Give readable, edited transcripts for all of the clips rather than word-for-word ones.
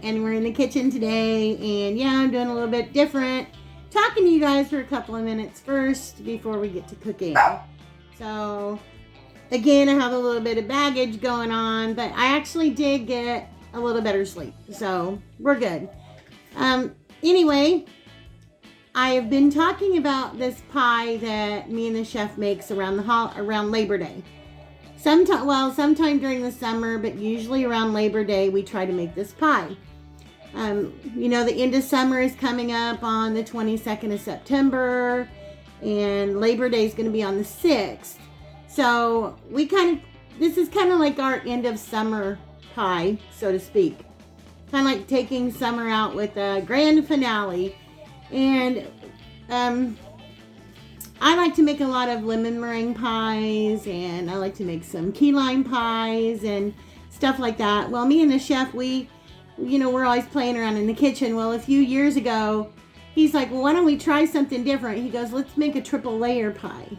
and we're in the kitchen today, and yeah, I'm doing a little bit different. Talking to you guys for a couple of minutes first before we get to cooking. So, again, I have a little bit of baggage going on, but I actually did get a little better sleep, so we're good. Anyway, I have been talking about this pie that me and the chef makes around Labor Day. Sometime during the summer, but usually around Labor Day, we try to make this pie. The end of summer is coming up on the 22nd of September, and Labor Day is going to be on the 6th. So this is kind of like our end of summer pie, so to speak. Kind of like taking summer out with a grand finale. And I like to make a lot of lemon meringue pies, and I like to make some key lime pies and stuff like that. Well, me and the chef, we're always playing around in the kitchen. Well, a few years ago, he's like, well, why don't we try something different? He goes, let's make a triple layer pie.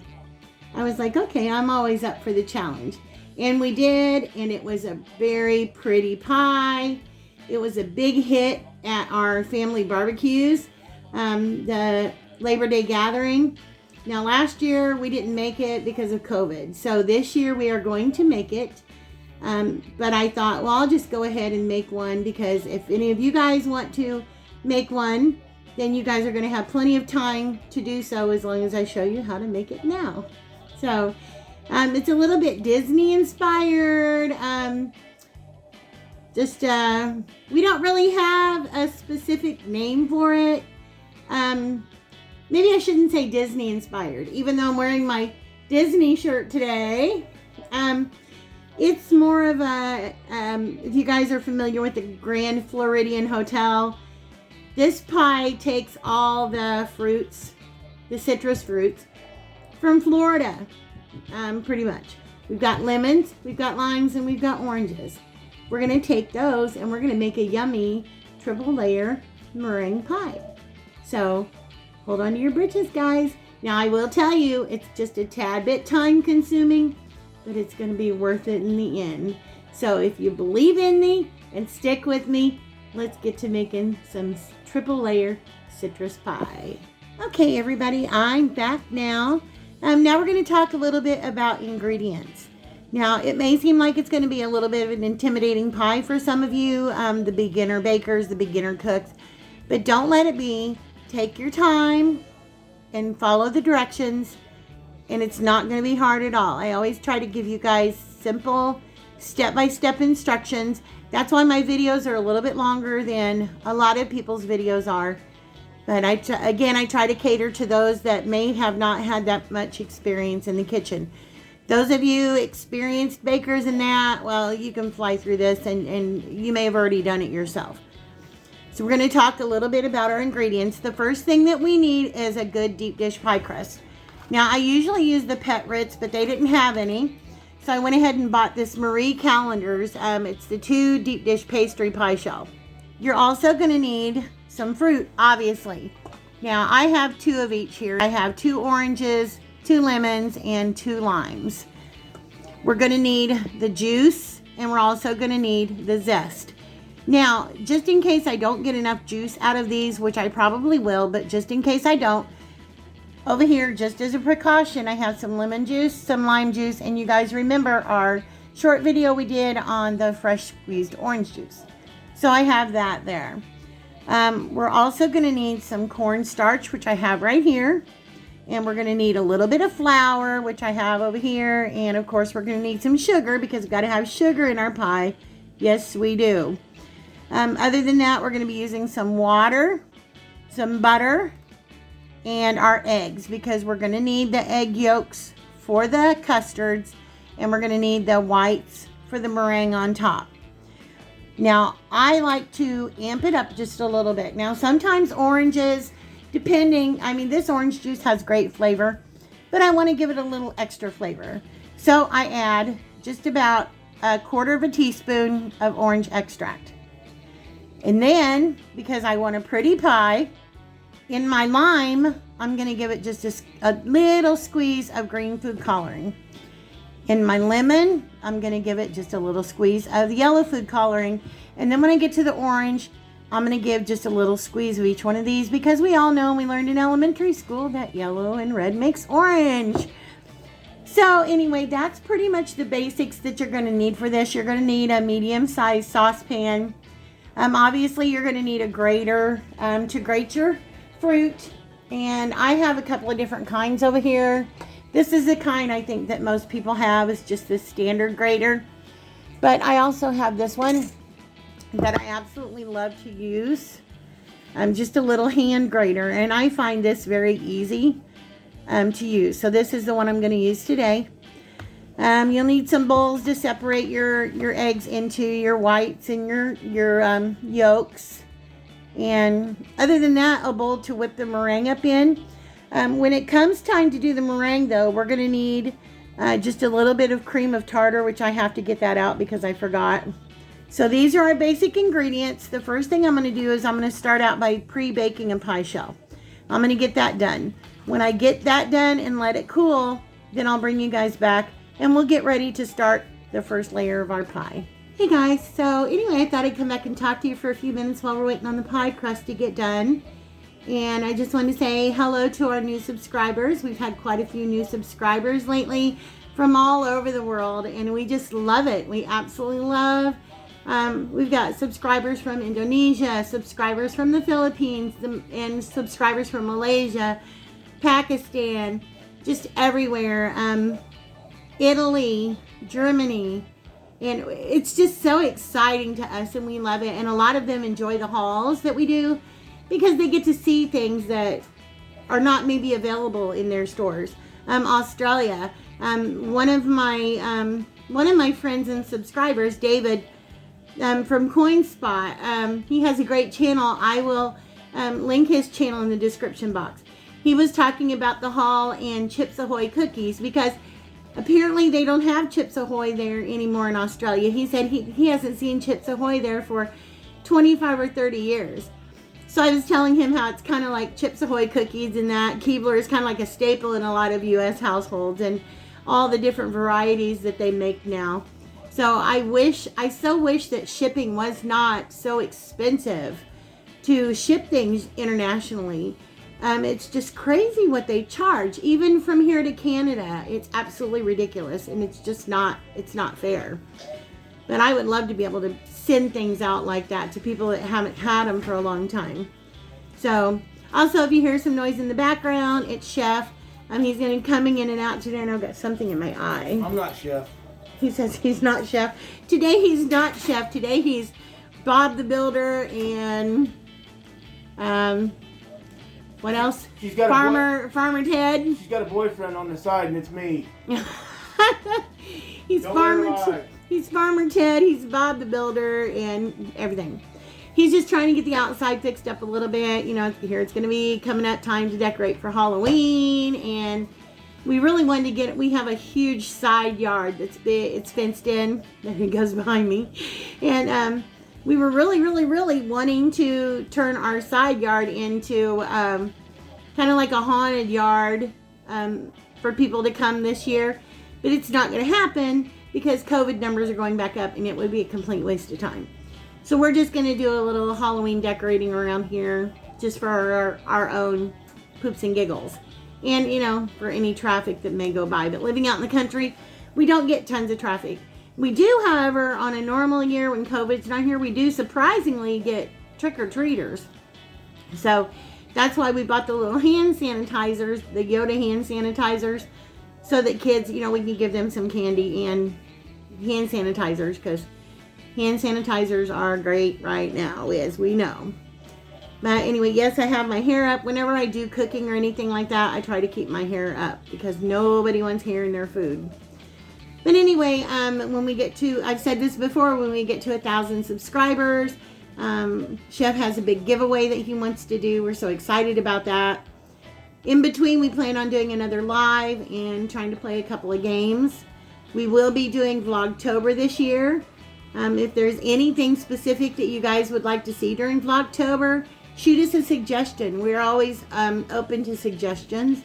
I was like, okay, I'm always up for the challenge. And we did, and it was a very pretty pie. It was a big hit at our family barbecues, the Labor Day gathering. Now, last year, we didn't make it because of COVID. So this year, we are going to make it. But I thought, well, I'll just go ahead and make one, because if any of you guys want to make one, then you guys are going to have plenty of time to do so, as long as I show you how to make it now. So, it's a little bit Disney inspired. We don't really have a specific name for it. Maybe I shouldn't say Disney inspired, even though I'm wearing my Disney shirt today. It's more of a, if you guys are familiar with the Grand Floridian Hotel, this pie takes all the fruits, the citrus fruits, from Florida, pretty much. We've got lemons, we've got limes, and we've got oranges. We're going to take those, and we're going to make a yummy triple layer meringue pie. So, hold on to your britches, guys. Now, I will tell you, it's just a tad bit time consuming, but it's going to be worth it in the end. So, if you believe in me and stick with me, let's get to making some triple layer citrus pie. Okay, everybody, I'm back now. Now we're going to talk a little bit about ingredients. Now, it may seem like it's going to be a little bit of an intimidating pie for some of you, the beginner bakers, the beginner cooks, but don't let it be. Take your time and follow the directions, and it's not going to be hard at all. I always try to give you guys simple step-by-step instructions. That's why my videos are a little bit longer than a lot of people's videos are. But I try to cater to those that may have not had that much experience in the kitchen. Those of you experienced bakers in that, well, you can fly through this, and you may have already done it yourself. So we're going to talk a little bit about our ingredients. The first thing that we need is a good deep dish pie crust. Now, I usually use the Pet Ritz, but they didn't have any. So I went ahead and bought this Marie Callender's. It's the 2 deep dish pastry pie shell. You're also going to need some fruit, obviously. Now, I have 2 of each here. I have 2 oranges, 2 lemons, and 2 limes. We're going to need the juice, and we're also going to need the zest. Now, just in case I don't get enough juice out of these, which I probably will, but just in case I don't, over here, just as a precaution, I have some lemon juice, some lime juice, and you guys remember our short video we did on the fresh squeezed orange juice. So I have that there. We're also going to need some cornstarch, which I have right here. And we're going to need a little bit of flour, which I have over here. And of course, we're going to need some sugar, because we've got to have sugar in our pie. Yes, we do. Other than that, we're going to be using some water, some butter, and our eggs, because we're going to need the egg yolks for the custards, and we're going to need the whites for the meringue on top. Now, I like to amp it up just a little bit. Now, sometimes oranges, this orange juice has great flavor, but I want to give it a little extra flavor. So I add just about 1/4 teaspoon of orange extract. And then, because I want a pretty pie, in my lime, I'm going to give it just a little squeeze of green food coloring. In my lemon, I'm going to give it just a little squeeze of yellow food coloring. And then when I get to the orange, I'm going to give just a little squeeze of each one of these, because we all know, and we learned in elementary school, that yellow and red makes orange. So anyway, that's pretty much the basics that you're going to need for this. You're going to need a medium-sized saucepan. Obviously, you're going to need a grater to grate your fruit. And I have a couple of different kinds over here. This is the kind I think that most people have. It's just the standard grater. But I also have this one that I absolutely love to use. Just a little hand grater. And I find this very easy to use. So this is the one I'm going to use today. You'll need some bowls to separate your eggs into your whites and your yolks. And other than that, a bowl to whip the meringue up in. When it comes time to do the meringue, though, we're going to need just a little bit of cream of tartar, which I have to get that out because I forgot. So these are our basic ingredients. The first thing I'm going to do is I'm going to start out by pre-baking a pie shell. I'm going to get that done. When I get that done and let it cool, then I'll bring you guys back and we'll get ready to start the first layer of our pie. Hey guys, so anyway, I thought I'd come back and talk to you for a few minutes while we're waiting on the pie crust to get done. And I just want to say hello to our new subscribers. We've had quite a few new subscribers lately from all over the world, and we just love it. We absolutely love. We've got subscribers from Indonesia, subscribers from the Philippines, and subscribers from Malaysia, Pakistan, just everywhere. Italy, Germany. And it's just so exciting to us, and we love it. And a lot of them enjoy the hauls that we do because they get to see things that are not maybe available in their stores. Australia, one of my friends and subscribers, David, from CoinSpot, he has a great channel. I will link his channel in the description box. He was talking about the haul and Chips Ahoy cookies because apparently they don't have Chips Ahoy there anymore in Australia. He said he hasn't seen Chips Ahoy there for 25 or 30 years. So I was telling him how it's kind of like Chips Ahoy cookies, and that Keebler is kind of like a staple in a lot of U.S. households, and all the different varieties that they make now. So I so wish that shipping was not so expensive to ship things internationally. It's just crazy what they charge, even from here to Canada. It's absolutely ridiculous, and it's not fair. But I would love to be able to send things out like that to people that haven't had them for a long time. So, also, if you hear some noise in the background, it's Chef. He's going to be coming in and out today, and I've got something in my eye. I'm not Chef. He says he's not Chef. Today he's not Chef. Today he's Bob the Builder and what else? She's got Farmer Ted. She's got a boyfriend on the side, and it's me. He's Farmer Ted. He's Bob the Builder and everything. He's just trying to get the outside fixed up a little bit. You know, here it's going to be coming up time to decorate for Halloween, and we really wanted to get it. We have a huge side yard that's big. It's fenced in. There he goes behind me. And we were really wanting to turn our side yard into kind of like a haunted yard for people to come this year. But it's not going to happen because COVID numbers are going back up, and it would be a complete waste of time. So we're just going to do a little Halloween decorating around here just for our own poops and giggles. And, you know, for any traffic that may go by. But living out in the country, we don't get tons of traffic. We do, however, on a normal year when COVID's not here, we do surprisingly get trick-or-treaters. So that's why we bought the little hand sanitizers, the Yoda hand sanitizers, so that kids, you know, we can give them some candy and hand sanitizers, because hand sanitizers are great right now, as we know. But anyway, yes, I have my hair up. Whenever I do cooking or anything like that, I try to keep my hair up because nobody wants hair in their food. But anyway, when we get to, I've said this before, when we get to 1,000 subscribers, Chef has a big giveaway that he wants to do. We're so excited about that. In between, we plan on doing another live and trying to play a couple of games. We will be doing Vlogtober this year. If there's anything specific that you guys would like to see during Vlogtober, shoot us a suggestion. We're always open to suggestions.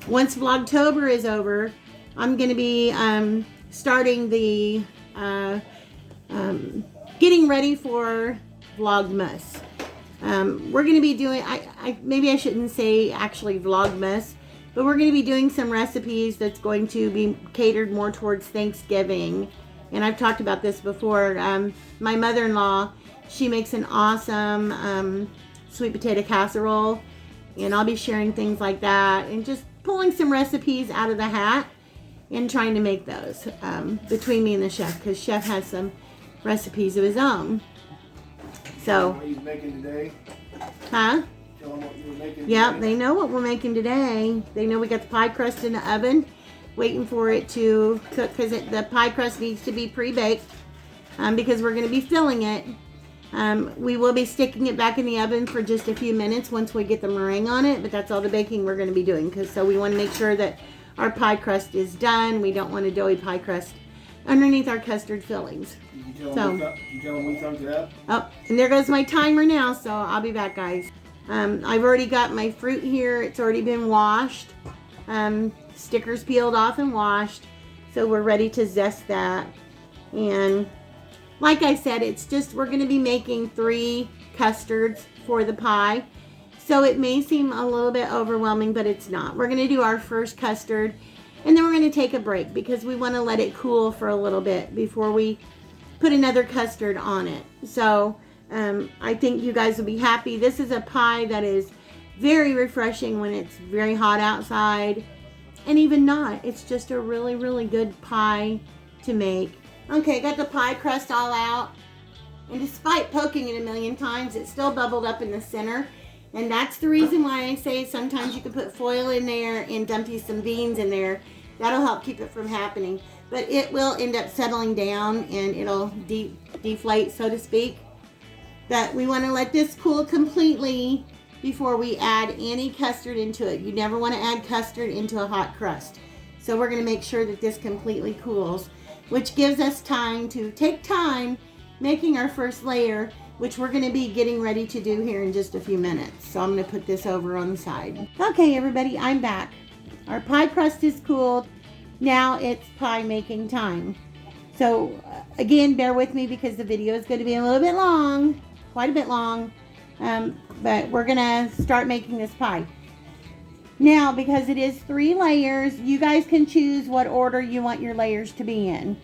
Once Vlogtober is over, I'm going to be starting the getting ready for Vlogmas. We're going to be doing, maybe I shouldn't say actually Vlogmas, but we're going to be doing some recipes that's going to be catered more towards Thanksgiving. And I've talked about this before. My mother-in-law, she makes an awesome sweet potato casserole. And I'll be sharing things like that and just pulling some recipes out of the hat and trying to make those between me and the chef, because chef has some recipes of his own. So, what you're making today? Huh? Tell them what you're making Yeah, today. they know what we're making today. They know we got the pie crust in the oven, waiting for it to cook, because the pie crust needs to be pre-baked because we're going to be filling it. We will be sticking it back in the oven for just a few minutes once we get the meringue on it, but that's all the baking we're going to be doing, so we want to make sure that our pie crust is done. We don't want a doughy pie crust underneath our custard fillings. Did you tell them we thumbed it up? Oh, and there goes my timer now, so I'll be back, guys. I've already got my fruit here. It's already been washed. Stickers peeled off and washed. So we're ready to zest that. And like I said, it's just, we're going to be making 3 custards for the pie. So it may seem a little bit overwhelming, but it's not. We're going to do our first custard, and then we're going to take a break because we want to let it cool for a little bit before we put another custard on it. So I think you guys will be happy. This is a pie that is very refreshing when it's very hot outside, and even not. It's just a really, really good pie to make. Okay, got the pie crust all out, and despite poking it a million times, it still bubbled up in the center. And that's the reason why I say sometimes you can put foil in there and dump you some beans in there. That'll help keep it from happening. But it will end up settling down and it'll deflate, so to speak. But we want to let this cool completely before we add any custard into it. You never want to add custard into a hot crust. So we're going to make sure that this completely cools, which gives us time to take time making our first layer, which we're going to be getting ready to do here in just a few minutes. So I'm going to put this over on the side. Okay, everybody, I'm back. Our pie crust is cooled. Now it's pie making time. So again, bear with me because the video is going to be a little bit long, quite a bit long, but we're going to start making this pie. Now, because it is 3 layers, you guys can choose what order you want your layers to be in.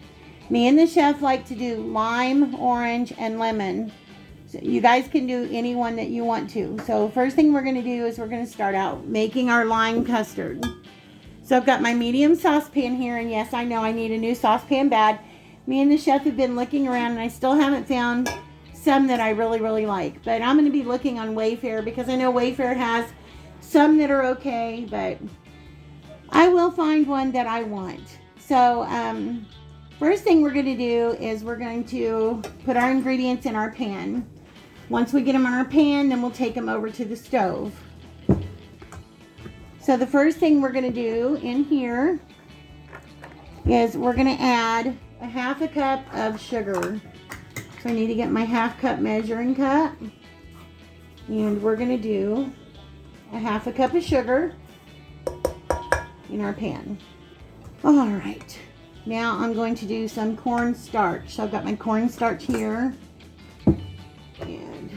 Me and the chef like to do lime, orange, and lemon. So you guys can do any one that you want to. So first thing we're going to do is we're going to start out making our lime custard. So I've got my medium saucepan here, and yes, I know I need a new saucepan bad. Me and the chef have been looking around, and I still haven't found some that I really, really like. But I'm going to be looking on Wayfair because I know Wayfair has some that are okay, but I will find one that I want. So first thing we're going to do is we're going to put our ingredients in our pan. Once we get them in our pan, then we'll take them over to the stove. So the first thing we're going to do in here is we're going to add a 1/2 cup of sugar. So I need to get my 1/2 cup measuring cup. And we're going to do a 1/2 cup of sugar in our pan. All right. Now I'm going to do some cornstarch. So I've got my cornstarch here. And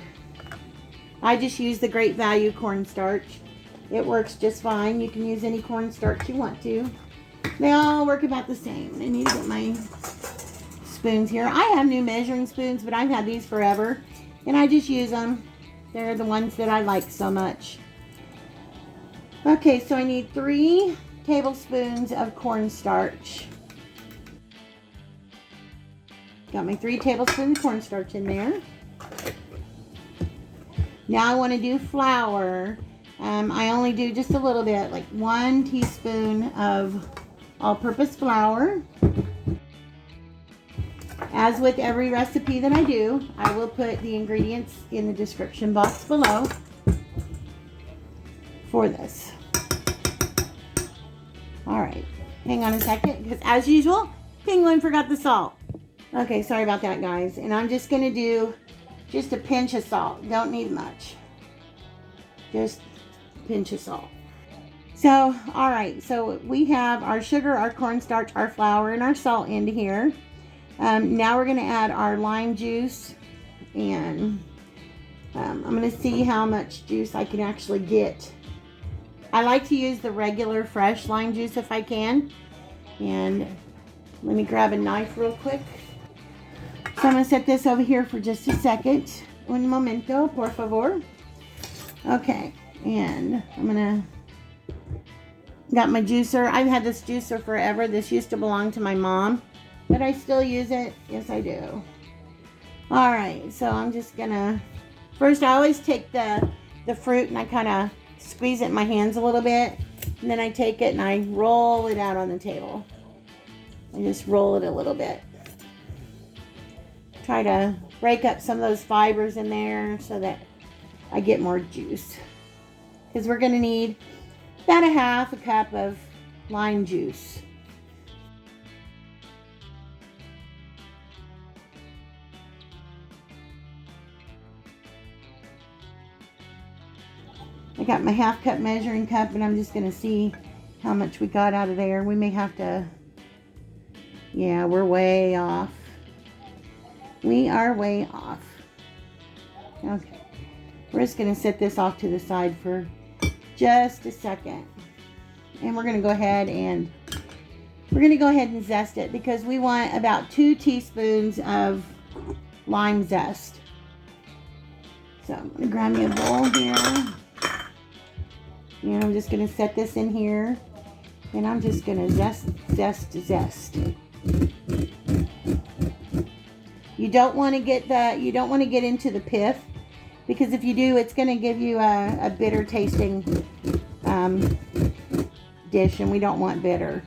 I just use the Great Value cornstarch. It works just fine. You can use any cornstarch you want to. They all work about the same. I need to get my spoons here. I have new measuring spoons, but I've had these forever. And I just use them. They're the ones that I like so much. Okay, so I need 3 tablespoons of cornstarch. Got my 3 tablespoons of cornstarch in there. Now I want to do flour. I only do just a little bit, like 1 teaspoon of all-purpose flour. As with every recipe that I do, I will put the ingredients in the description box below for this. All right, hang on a second, because as usual, Penguin forgot the salt. Okay, sorry about that, guys. And I'm just going to do just a pinch of salt. Don't need much. Just a pinch of salt. So, all right. So we have our sugar, our cornstarch, our flour, and our salt into here. Now we're going to add our lime juice, and I'm going to see how much juice I can actually get. I like to use the regular fresh lime juice if I can. And let me grab a knife real quick. So I'm going to set this over here for just a second. Un momento, por favor. Okay, and I'm going to... Got my juicer. I've had this juicer forever. This used to belong to my mom, but I still use it. Yes, I do. All right, so I'm just going to... First, I always take the fruit and I kind of squeeze it in my hands a little bit. And then I take it and I roll it out on the table. I just roll it a little bit. Try to break up some of those fibers in there so that I get more juice. Because we're going to need about a half a cup of lime juice. I got my half cup measuring cup, and I'm just going to see how much we got out of there. We may have to, yeah, we're way off. We are way off. Okay. We're just going to set this off to the side for just a second. And we're going to go ahead and zest it, because we want about 2 teaspoons of lime zest. So I'm going to grab me a bowl here. And I'm just going to set this in here. And I'm just going to zest. You don't want to get into the pith, because if you do, it's going to give you a bitter tasting dish, and we don't want bitter.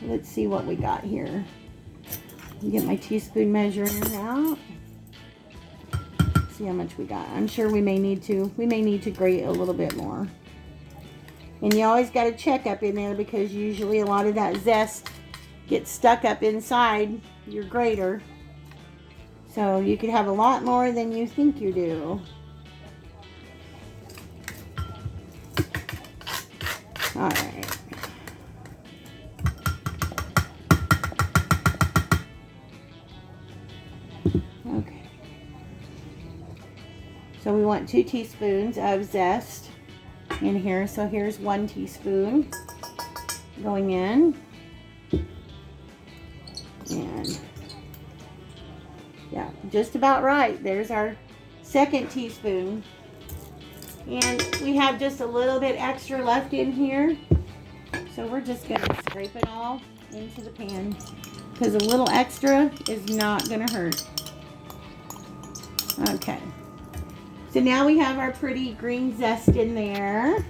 Let's see what we got here. Get my teaspoon measuring out. See how much we got. I'm sure we may need to grate a little bit more. And you always got to check up in there, because usually a lot of that zest gets stuck up inside your grater. So you could have a lot more than you think you do. All right. Okay. So we want 2 teaspoons of zest in here. So here's 1 teaspoon going in. And yeah, just about right. There's our 2nd teaspoon. And we have just a little bit extra left in here. So we're just going to scrape it all into the pan, because a little extra is not going to hurt. Okay. So now we have our pretty green zest in there.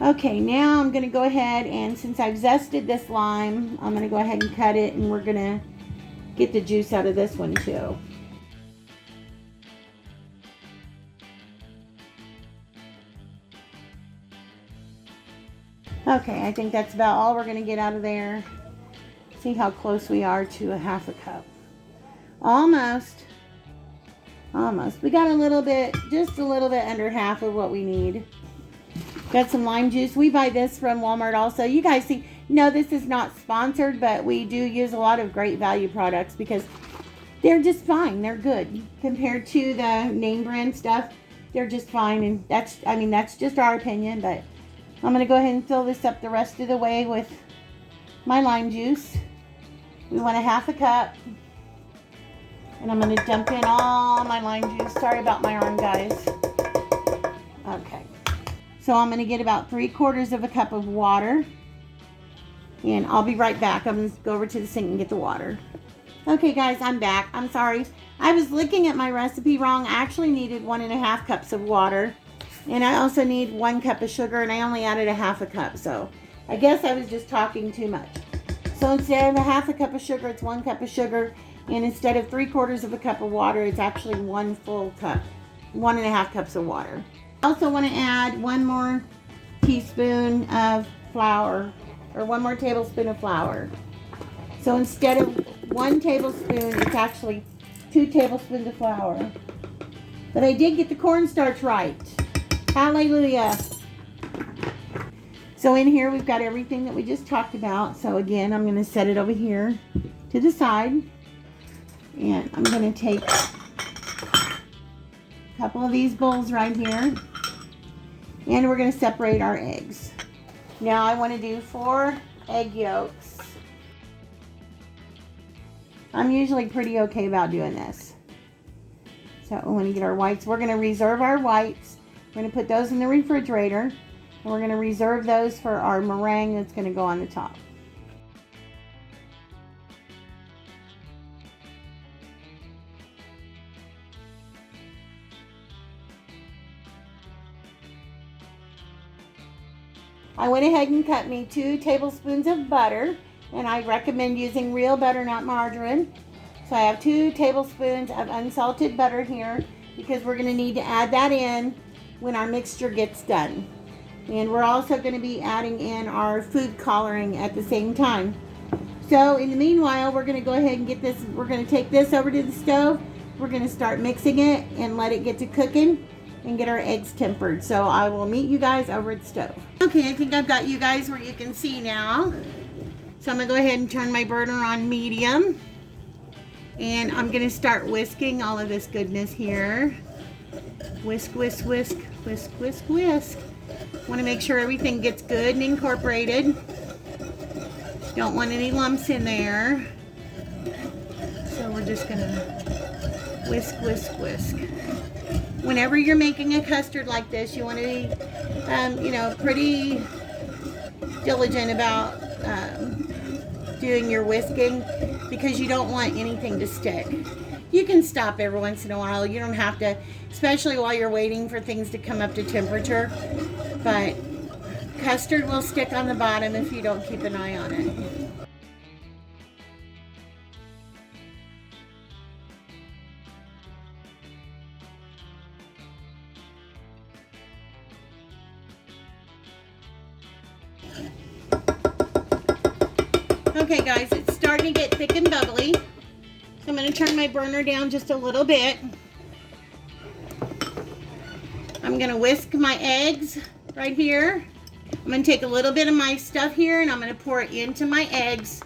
Okay, now I'm going to go ahead, and since I've zested this lime, I'm going to go ahead and cut it, and we're going to get the juice out of this one too. Okay, I think that's about all we're going to get out of there. See how close we are to a half a cup. Almost. We got a little bit, just a little bit under half of what we need. Got some lime juice. We buy this from Walmart also. You guys see, no, this is not sponsored, but we do use a lot of great value products, because they're just fine. They're good compared to the name brand stuff. They're just fine, and that's just our opinion, but I'm going to go ahead and fill this up the rest of the way with my lime juice. We want a half a cup. And I'm going to dump in all my lime juice. Sorry about my arm, guys. Okay. So I'm going to get about 3/4 of a cup of water. And I'll be right back. I'm going to go over to the sink and get the water. Okay, guys, I'm back. I'm sorry. I was looking at my recipe wrong. I actually needed 1.5 cups of water. And I also need 1 cup of sugar, and I only added a half a cup. So I guess I was just talking too much. So instead of a half a cup of sugar, it's 1 cup of sugar. And instead of 3/4 of a cup of water, it's actually 1 full cup, 1.5 cups of water. I also want to add 1 more teaspoon of flour, or 1 more tablespoon of flour. So instead of 1 tablespoon. It's actually 2 tablespoons of flour. But I did get the cornstarch right. Hallelujah. So in here we've got everything that we just talked about. So again, I'm going to set it over here to the side. And I'm going to take a couple of these bowls right here. And we're going to separate our eggs. Now I want to do 4 egg yolks. I'm usually pretty okay about doing this. So we want to get our whites. We're going to reserve our whites. We're going to put those in the refrigerator. And we're going to reserve those for our meringue that's going to go on the top. I went ahead and cut me 2 tablespoons of butter. And I recommend using real butter, not margarine. So I have 2 tablespoons of unsalted butter here because we're going to need to add that in when our mixture gets done. And we're also going to be adding in our food coloring at the same time. So in the meanwhile, we're going to go ahead and get this, we're going to take this over to the stove. We're going to start mixing it and let it get to cooking and get our eggs tempered. So I will meet you guys over at the stove. Okay, I think I've got you guys where you can see now. So I'm going to go ahead and turn my burner on medium. And I'm going to start whisking all of this goodness here. Whisk, whisk, whisk, whisk, whisk, whisk. Want to make sure everything gets good and incorporated. Don't want any lumps in there. So we're just going to whisk, whisk, whisk. Whenever you're making a custard like this, you want to be, you know, pretty diligent about doing your whisking because you don't want anything to stick. You can stop every once in a while. You don't have to, especially while you're waiting for things to come up to temperature. But custard will stick on the bottom if you don't keep an eye on it. Okay guys, it's starting to get thick and bubbly. So I'm going to turn my burner down just a little bit. I'm going to whisk my eggs right here. I'm going to take a little bit of my stuff here and I'm going to pour it into my eggs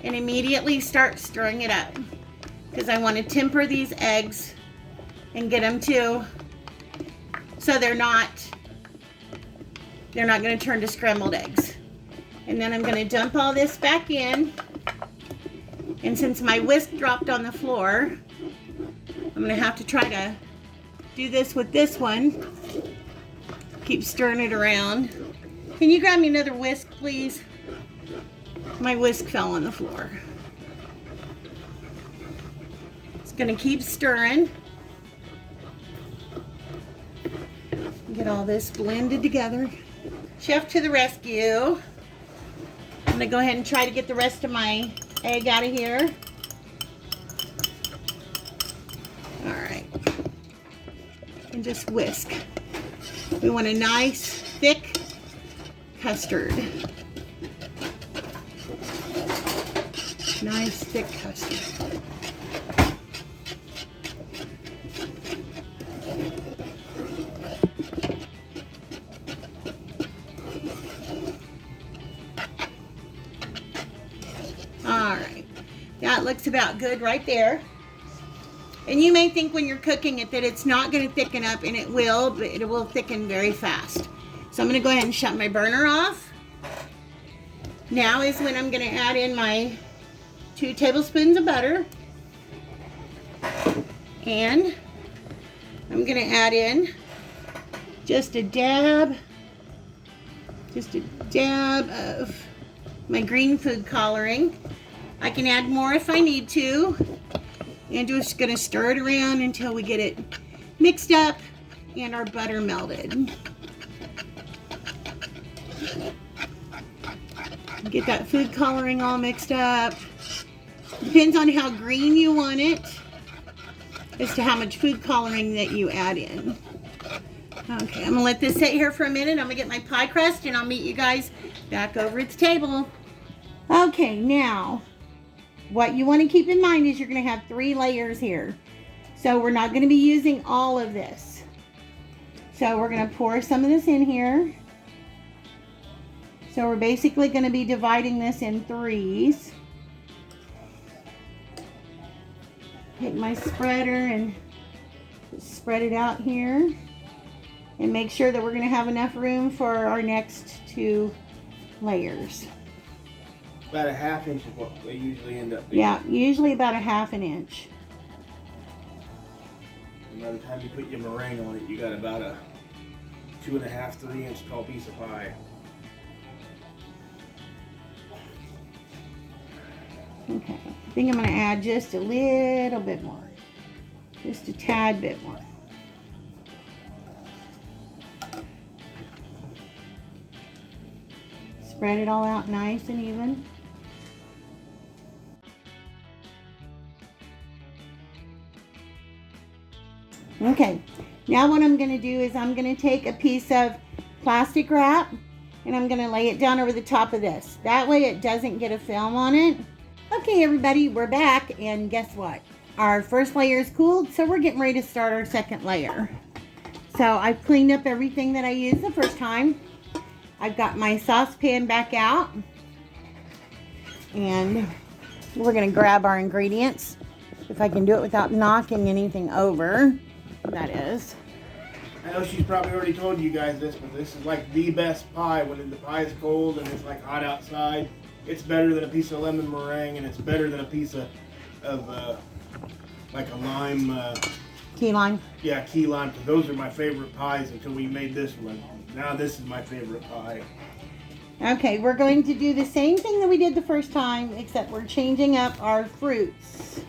and immediately start stirring it up. Because I want to temper these eggs and get them to, so they're not going to turn to scrambled eggs. And then I'm going to dump all this back in. And since my whisk dropped on the floor, I'm going to have to try to do this with this one. Keep stirring it around. Can you grab me another whisk, please? My whisk fell on the floor. It's going to keep stirring. Get all this blended together. Chef to the rescue. I'm going to go ahead and try to get the rest of my egg out of here. All right. And just whisk. We want a nice, thick custard. Nice, thick custard. Alright, that looks about good right there. And you may think when you're cooking it that it's not going to thicken up, and it will, but it will thicken very fast. So I'm going to go ahead and shut my burner off. Now is when I'm going to add in my 2 tablespoons of butter. And I'm going to add in just a dab of my green food coloring. I can add more if I need to. And just going to stir it around until we get it mixed up and our butter melted. Get that food coloring all mixed up. Depends on how green you want it as to how much food coloring that you add in. Okay, I'm going to let this sit here for a minute. I'm going to get my pie crust and I'll meet you guys back over at the table. Okay, now what you want to keep in mind is you're going to have 3 layers here. So we're not going to be using all of this. So we're going to pour some of this in here. So we're basically going to be dividing this in 3s. Take my spreader and spread it out here. And make sure that we're going to have enough room for our next 2 layers. About a 1/2 inch is what they usually end up being. Yeah, usually about a 1/2 inch. And by the time you put your meringue on it, you got about a 2.5, 3 inch tall piece of pie. Okay, I think I'm going to add just a little bit more. Just a tad bit more. Spread it all out nice and even. Okay, now what I'm going to do is I'm going to take a piece of plastic wrap and I'm going to lay it down over the top of this. That way it doesn't get a film on it. Okay, everybody, we're back, and guess what? Our first layer is cooled, so we're getting ready to start our second layer. So I've cleaned up everything that I used the first time. I've got my saucepan back out, and we're going to grab our ingredients. If I can do it without knocking anything over, that is. I know she's probably already told you guys this, but this is like the best pie when the pie is cold and it's like hot outside. It's better than a piece of lemon meringue, and it's better than a piece of like a lime. Key lime? Yeah, key lime, because those are my favorite pies until we made this one. Now this is my favorite pie. Okay, we're going to do the same thing that we did the first time, except we're changing up our fruits.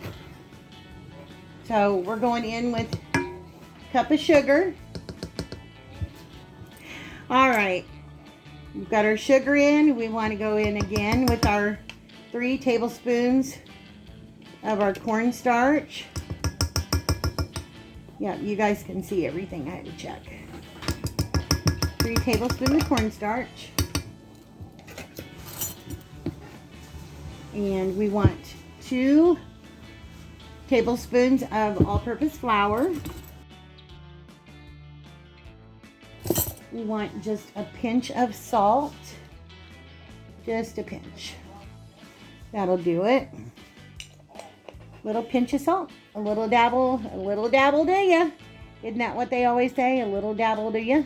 So we're going in with a cup of sugar. All right. We've got our sugar in. We want to go in again with our 3 tablespoons of our cornstarch. Yeah, you guys can see everything. I had to check. 3 tablespoons of cornstarch. And we want 2 tablespoons of all-purpose flour. We want just a pinch of salt. Just a pinch. That'll do it. Little pinch of salt. A little dabble do ya. Isn't that what they always say? A little dabble do ya.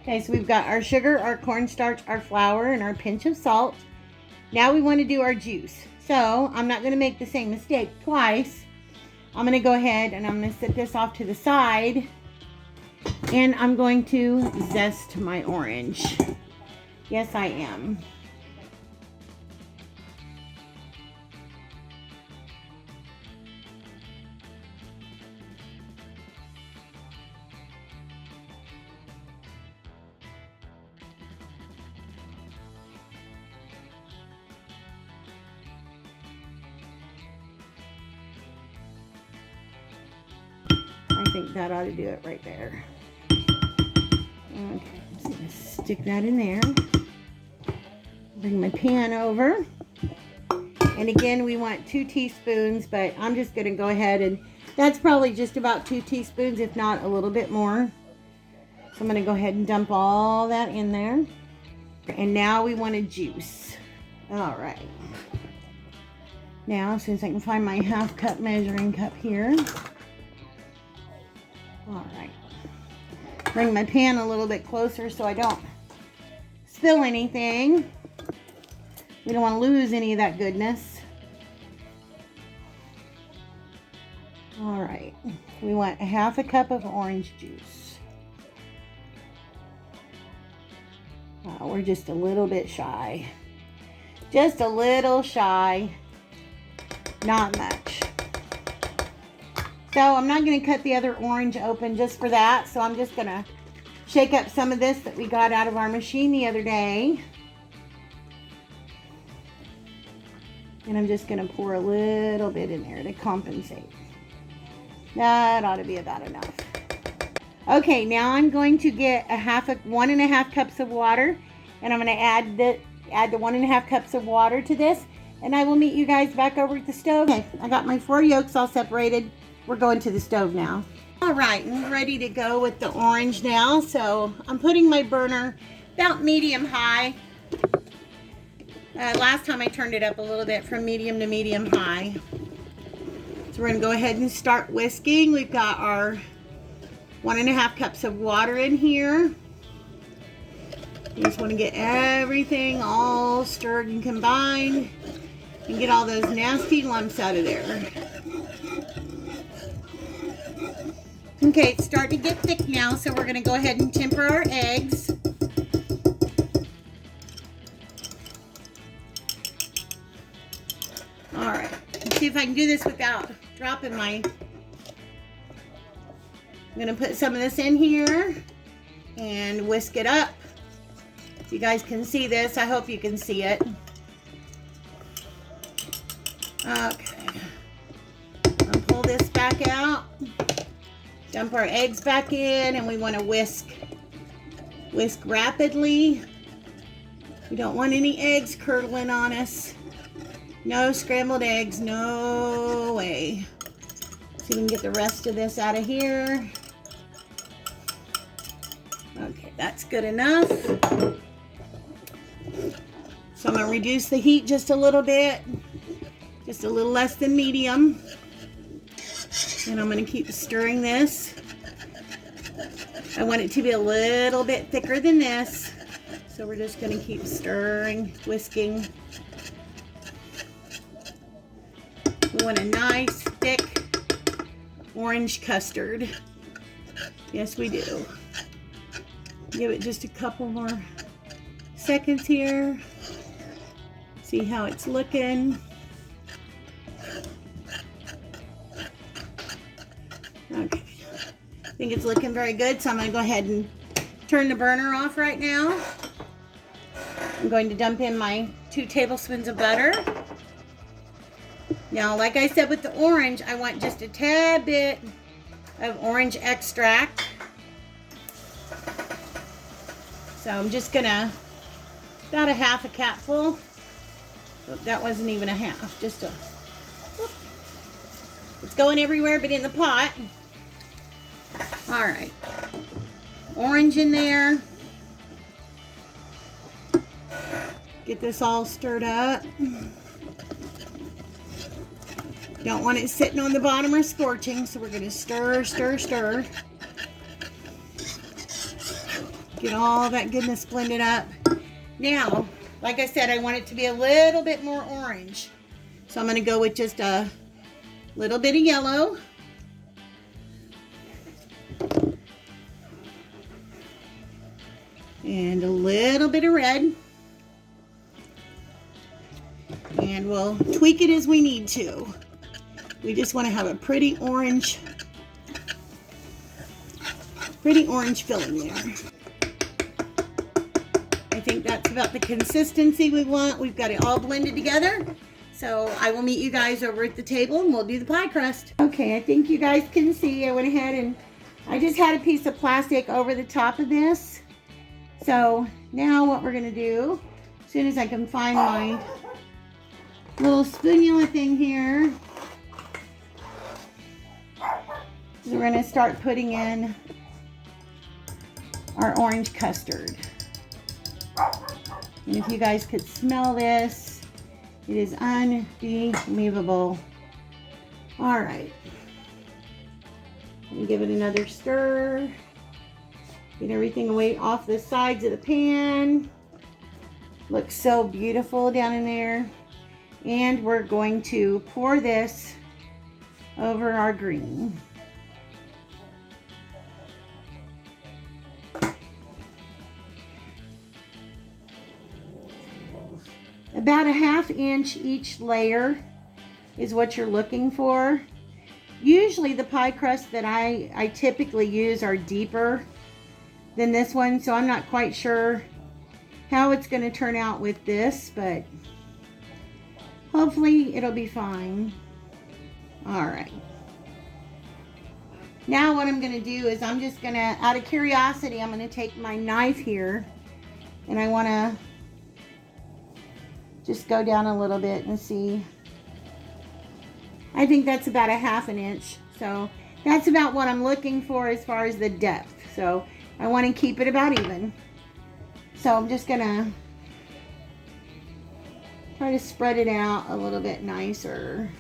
Okay, so we've got our sugar, our cornstarch, our flour, and our pinch of salt. Now we want to do our juice. So I'm not going to make the same mistake twice. I'm going to go ahead and I'm going to set this off to the side. And I'm going to zest my orange. Yes, I am. I think that ought to do it right there. Okay, I'm just going to stick that in there. Bring my pan over. And again, we want 2 teaspoons, but I'm just going to go ahead and that's probably just about 2 teaspoons, if not a little bit more. So I'm going to go ahead and dump all that in there. And now we want to juice. All right. Now, as soon as I can find my 1/2 cup measuring cup here. All right. Bring my pan a little bit closer so I don't spill anything. We don't want to lose any of that goodness. All right. We want 1/2 cup of orange juice. We're just a little bit shy. Just a little shy. Not much. So I'm not going to cut the other orange open just for that. So I'm just going to shake up some of this that we got out of our machine the other day. And I'm just going to pour a little bit in there to compensate. That ought to be about enough. Okay, now I'm going to get 1.5 cups of water. And I'm going to add the 1.5 cups of water to this. and I will meet you guys back over at the stove. Okay, I got my 4 yolks all separated. We're going to the stove now. All right, I'm ready to go with the orange now. So I'm putting my burner about medium high. Last time I turned it up a little bit from medium to medium high. So we're gonna go ahead and start whisking. We've got our 1.5 cups of water in here. You just want to get everything all stirred and combined and get all those nasty lumps out of there. Okay, it's starting to get thick now, so we're going to go ahead and temper our eggs. All right, let's see if I can do this without dropping my... I'm going to put some of this in here and whisk it up. You guys can see this. I hope you can see it. Okay. I'll pull this back out. Dump our eggs back in, and we want to whisk rapidly. We don't want any eggs curdling on us. No scrambled eggs, no way. See if we can get the rest of this out of here. Okay, that's good enough. So I'm going to reduce the heat just a little bit, just a little less than medium. And I'm going to keep stirring this. I want it to be a little bit thicker than this. So we're just going to keep stirring, whisking. We want a nice, thick orange custard. Yes, we do. Give it just a couple more seconds here. See how it's looking. Okay, I think it's looking very good, so I'm going to go ahead and turn the burner off right now. I'm going to dump in my 2 tablespoons of butter. Now, like I said with the orange, I want just a tad bit of orange extract. So I'm just gonna, about a 1/2 capful. That wasn't even a half, just a, whoop. It's going everywhere but in the pot. All right, orange in there. Get this all stirred up. Don't want it sitting on the bottom or scorching, so we're gonna stir, stir, stir. Get all that goodness blended up. Now, like I said, I want it to be a little bit more orange. So I'm going to go with just a little bit of yellow. And a little bit of red. And we'll tweak it as we need to. We just want to have a pretty orange filling there. I think that's about the consistency we want. We've got it all blended together. So I will meet you guys over at the table and we'll do the pie crust. Okay, I think you guys can see I went ahead and I just had a piece of plastic over the top of this. So now what we're gonna do, as soon as I can find my little spoonula thing here, is we're gonna start putting in our orange custard. And if you guys could smell this, it is unbelievable. All right. And give it another stir. Get everything away off the sides of the pan. Looks so beautiful down in there. And we're going to pour this over our green. About a 1/2 inch each layer is what you're looking for. Usually the pie crust that I typically use are deeper than this one, so I'm not quite sure how it's going to turn out with this, but hopefully it'll be fine. All right. Now what I'm going to do is I'm just going to, out of curiosity, I'm going to take my knife here and I want to just go down a little bit and see. I think that's about a 1/2 inch. So that's about what I'm looking for as far as the depth. So I want to keep it about even. So I'm just gonna try to spread it out a little bit nicer,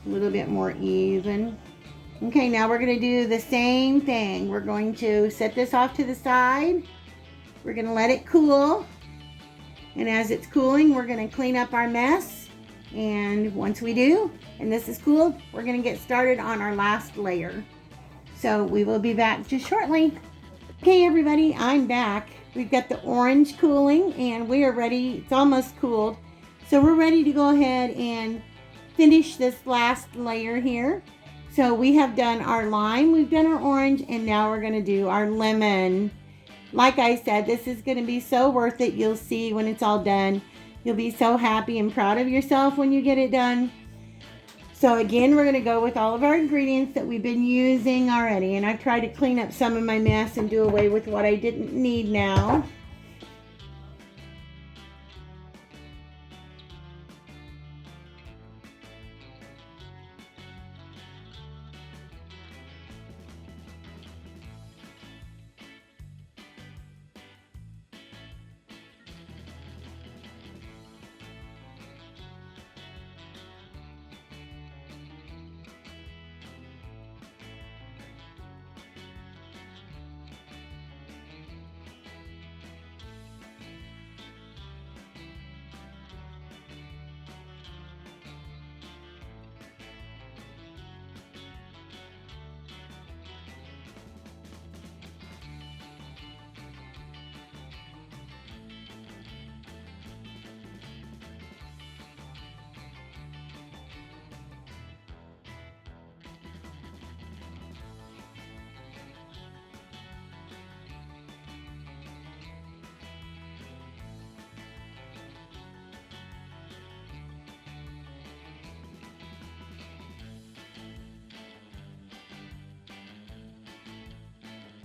a little bit more even. Okay, now we're gonna do the same thing. We're going to set this off to the side. We're gonna let it cool. And as it's cooling, we're gonna clean up our mess. And once we do, and this is cooled, we're gonna get started on our last layer. So we will be back just shortly. Okay, everybody, I'm back. We've got the orange cooling and we are ready. It's almost cooled. So we're ready to go ahead and finish this last layer here. So we have done our lime, we've done our orange, and now we're gonna do our lemon. Like I said, this is gonna be so worth it. You'll see when it's all done. You'll be so happy and proud of yourself when you get it done. So again, we're gonna go with all of our ingredients that we've been using already. And I've tried to clean up some of my mess and do away with what I didn't need now.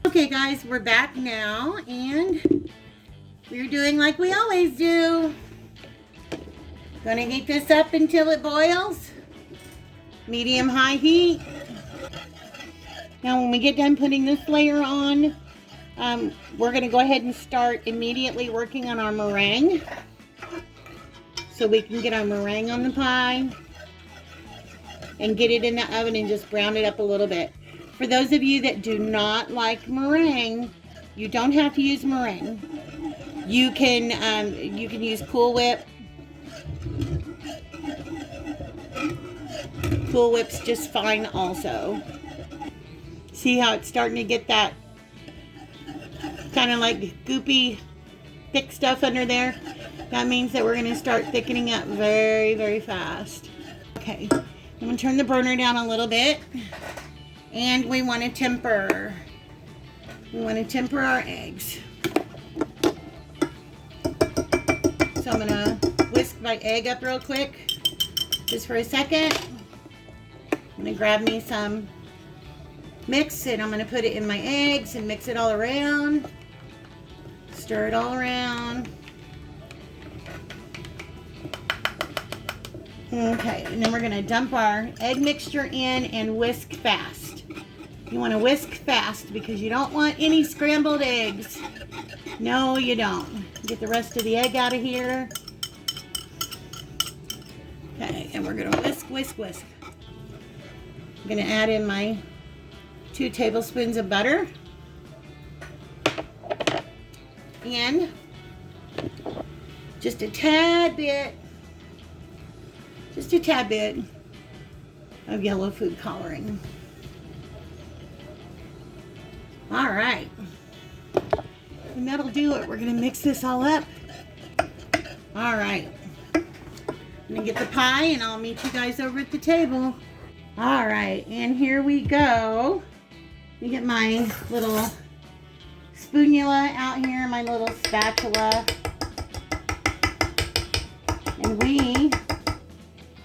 Okay guys, we're back now and we're doing like we always do. Gonna heat this up until it boils. Medium-high heat. Now when we get done putting this layer on, we're gonna go ahead and start immediately working on our meringue. So we can get our meringue on the pie and get it in the oven and just brown it up a little bit. For those of you that do not like meringue, you don't have to use meringue. You can use Cool Whip. Cool Whip's just fine also. See how it's starting to get that kind of like goopy, thick stuff under there? That means that we're going to start thickening up very, very fast. Okay, I'm going to turn the burner down a little bit. And we want to temper. We want to temper our eggs. So I'm going to whisk my egg up real quick, just for a second. I'm going to grab me some mix and I'm going to put it in my eggs and mix it all around. Stir it all around. Okay, and then we're going to dump our egg mixture in and whisk fast. You want to whisk fast because you don't want any scrambled eggs. No, you don't. Get the rest of the egg out of here. Okay, and we're going to whisk, whisk, whisk. I'm going to add in my 2 tablespoons of butter. And just a tad bit of yellow food coloring. All right, and that'll do it. We're gonna mix this all up. All right, I'm gonna get the pie and I'll meet you guys over at the table. All right, and here we go. Let me get my little spoonula out here, my little spatula. And we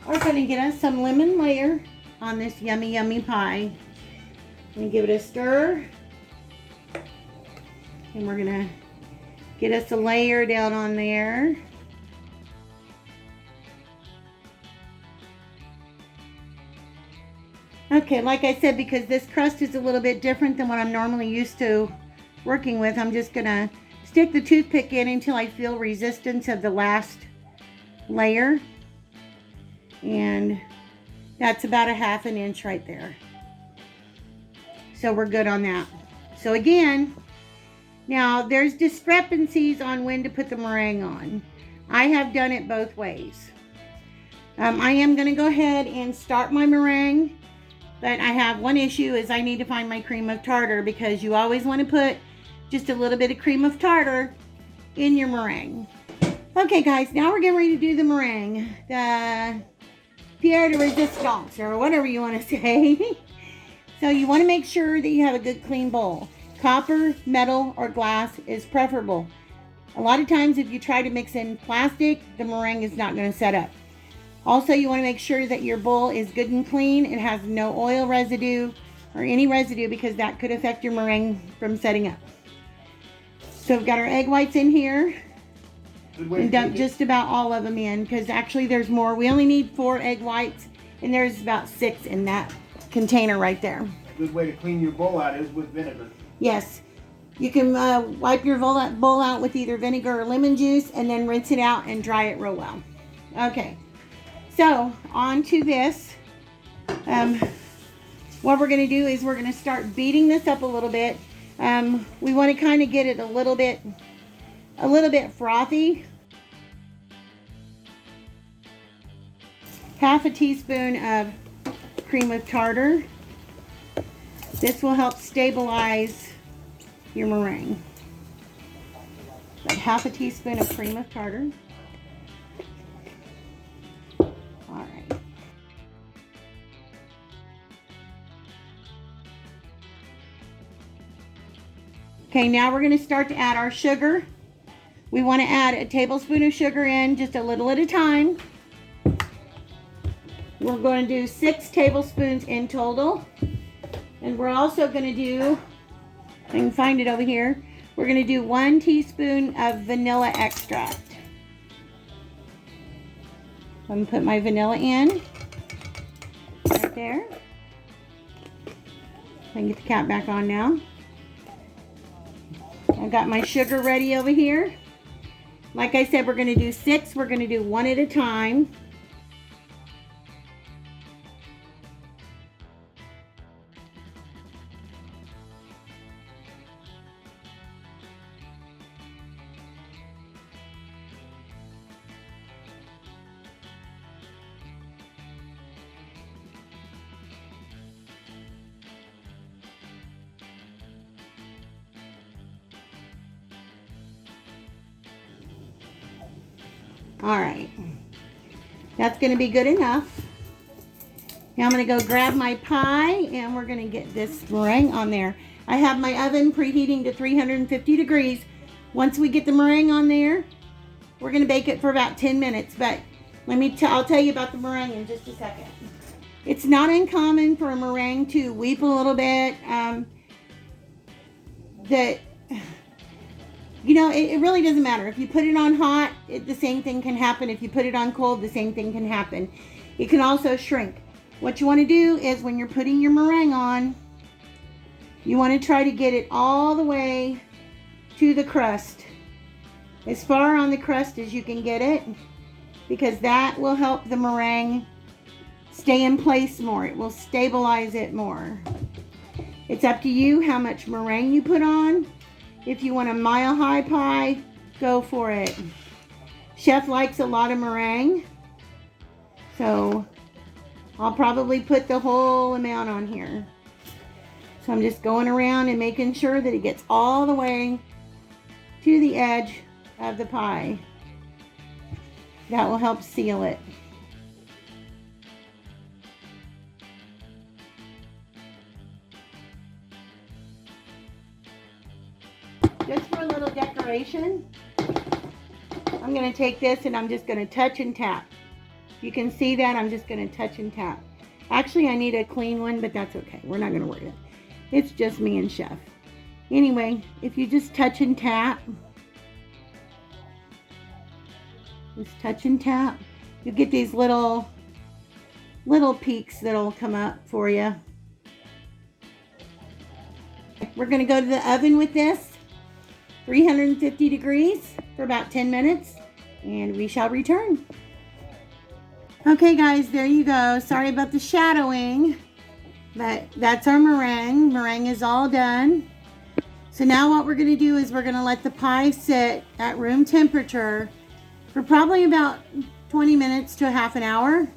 are gonna get us some lemon layer on this yummy, yummy pie. I'm gonna give it a stir. And we're gonna get us a layer down on there. Okay, like I said, because this crust is a little bit different than what I'm normally used to working with, I'm just gonna stick the toothpick in until I feel resistance of the last layer. And that's about a 1/2 inch right there. So we're good on that. So again, now there's discrepancies on when to put the meringue on. I have done it both ways. I am gonna go ahead and start my meringue, but I have one issue is I need to find my cream of tartar, because you always want to put just a little bit of cream of tartar in your meringue. Okay guys, now we're getting ready to do the meringue. The pierre de resistance, or whatever you want to say. So you want to make sure that you have a good clean bowl. Copper, metal, or glass is preferable. A lot of times if you try to mix in plastic, the meringue is not going to set up. Also, you want to make sure that your bowl is good and clean. It has no oil residue or any residue, because that could affect your meringue from setting up. So we've got our egg whites in here. And dump just about all of them in, because actually there's more. We only need 4 egg whites, and there's about 6 in that container right there. A good way to clean your bowl out is with vinegar. Yes. You can wipe your bowl out with either vinegar or lemon juice, and then rinse it out and dry it real well. Okay. So, on to this. What we're going to do is we're going to start beating this up a little bit. We want to kind of get it a little bit frothy. 1/2 teaspoon of cream of tartar. This will help stabilize your meringue. About 1/2 teaspoon of cream of tartar. All right. Okay, now we're going to start to add our sugar. We want to add a tablespoon of sugar in, just a little at a time. We're going to do 6 tablespoons in total. And we're also going to do, I can find it over here, we're going to do 1 teaspoon of vanilla extract. I'm going to put my vanilla in, right there. I can get the cap back on now. I've got my sugar ready over here. Like I said, we're going to do 6. We're going to do 1 at a time. All right, that's going to be good enough. Now I'm going to go grab my pie, and we're going to get this meringue on there. I have my oven preheating to 350 degrees. Once we get the meringue on there, we're going to bake it for about 10 minutes. But I'll tell you about the meringue in just a second. It's not uncommon for a meringue to weep a little bit. You know, it really doesn't matter. If you put it on hot, the same thing can happen. If you put it on cold, the same thing can happen. It can also shrink. What you want to do is, when you're putting your meringue on, you want to try to get it all the way to the crust. As far on the crust as you can get it, because that will help the meringue stay in place more. It will stabilize it more. It's up to you how much meringue you put on. If you want a mile-high pie, go for it. Chef likes a lot of meringue, so I'll probably put the whole amount on here. So I'm just going around and making sure that it gets all the way to the edge of the pie. That will help seal it. Just for a little decoration, I'm going to take this and I'm just going to touch and tap. You can see that I'm just going to touch and tap. Actually, I need a clean one, but that's okay. We're not going to worry about it. It's just me and Chef. Anyway, if you just touch and tap, you get these little little peaks that'll come up for you. We're going to go to the oven with this, 350 degrees for about 10 minutes, and we shall return. Okay guys, there you go. Sorry about the shadowing, but that's our meringue. Meringue is all done. So now what we're going to do is we're going to let the pie sit at room temperature for probably about 20 minutes to a half an hour.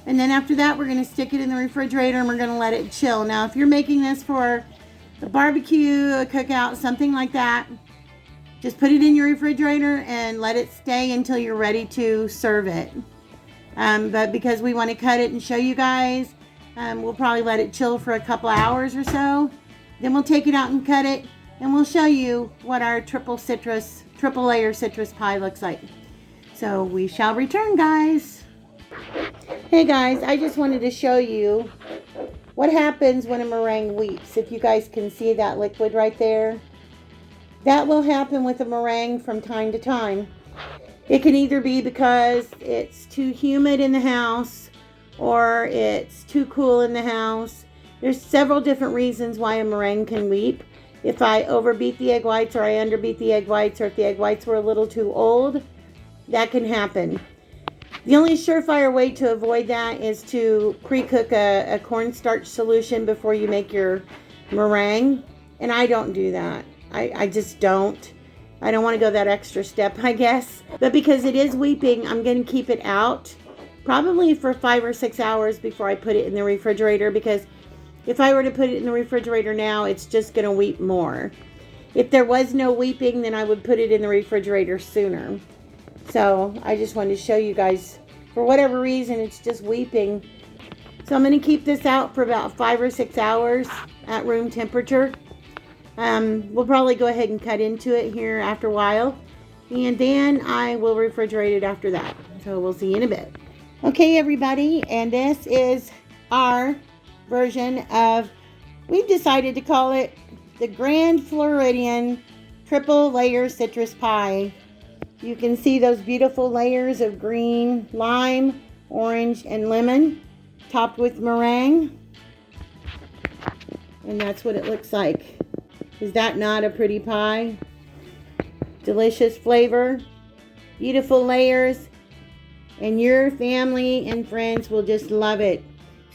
And then after that, we're going to stick it in the refrigerator and we're going to let it chill. Now, if you're making this for a barbecue, a cookout, something like that, just put it in your refrigerator and let it stay until you're ready to serve it. But because we want to cut it and show you guys, we'll probably let it chill for a couple hours or so. Then we'll take it out and cut it, and we'll show you what our triple layer citrus pie looks like. So we shall return, guys. Hey guys, I just wanted to show you what happens when a meringue weeps. If you guys can see that liquid right there, that will happen with a meringue from time to time. It can either be because it's too humid in the house or it's too cool in the house. There's several different reasons why a meringue can weep. If I overbeat the egg whites or I underbeat the egg whites, or if the egg whites were a little too old, that can happen. The only surefire way to avoid that is to pre-cook a cornstarch solution before you make your meringue. And I don't do that. I just don't. I don't want to go that extra step, I guess. But because it is weeping, I'm going to keep it out probably for 5 or 6 hours before I put it in the refrigerator, because if I were to put it in the refrigerator now, it's just going to weep more. If there was no weeping, then I would put it in the refrigerator sooner. So I just wanted to show you guys, for whatever reason, it's just weeping. So I'm going to keep this out for about 5 or 6 hours at room temperature. We'll probably go ahead and cut into it here after a while. And then I will refrigerate it after that. So we'll see you in a bit. Okay, everybody. And this is our version of, we've decided to call it the Grand Floridian Triple Layer Citrus Pie. You can see those beautiful layers of green, lime, orange, and lemon, topped with meringue. And that's what it looks like. Is that not a pretty pie? Delicious flavor, beautiful layers, and your family and friends will just love it.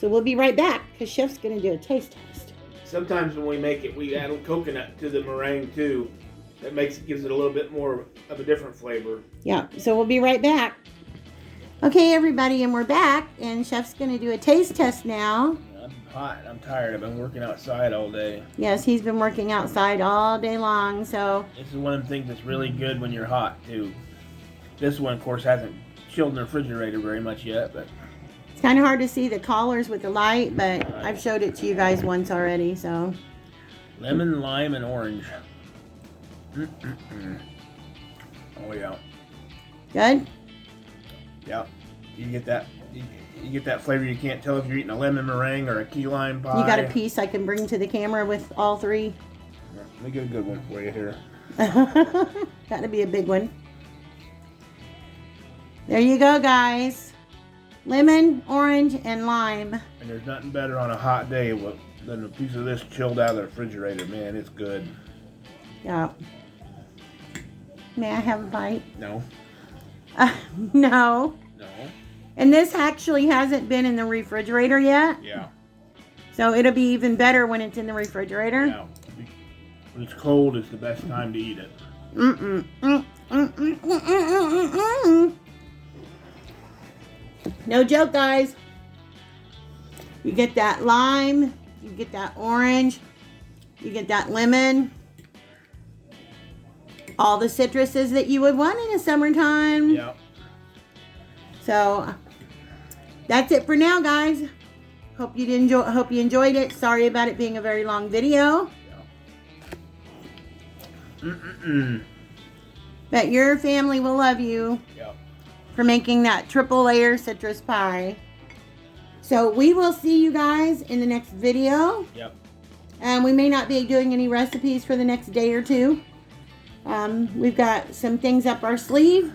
So we'll be right back, because Chef's going to do a taste test. Sometimes when we make it, we add coconut to the meringue too. That gives it a little bit more of a different flavor. Yeah, so we'll be right back. Okay, everybody, and we're back, and Chef's going to do a taste test now. I'm hot. I'm tired. I've been working outside all day. Yes, he's been working outside all day long, so. This is one of the things that's really good when you're hot too. This one, of course, hasn't chilled in the refrigerator very much yet, but. It's kind of hard to see the collars with the light, but I've showed it to you guys once already, so. Lemon, lime, and orange. Oh yeah. Good? Yeah. You get that. You get that flavor. You can't tell if you're eating a lemon meringue or a key lime pie. You got a piece I can bring to the camera with all three? Let me get a good one for you here. Gotta be a big one. There you go, guys. Lemon, orange, and lime. And there's nothing better on a hot day than a piece of this chilled out of the refrigerator. Man, it's good. Yeah. May I have a bite? No. No. No. And this actually hasn't been in the refrigerator yet. Yeah. So it'll be even better when it's in the refrigerator. Yeah. When it's cold, it's the best time to eat it. No joke, guys. You get that lime, you get that orange, you get that lemon. All the citruses that you would want in the summertime. Yeah. So that's it for now, guys. Hope you enjoyed it. Sorry about it being a very long video. Yeah. But your family will love you for making that triple layer citrus pie. So we will see you guys in the next video. Yep. And we may not be doing any recipes for the next day or two. We've got some things up our sleeve.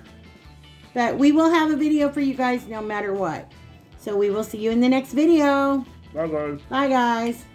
But we will have a video for you guys no matter what. So we will see you in the next video. Bye, guys. Bye, guys.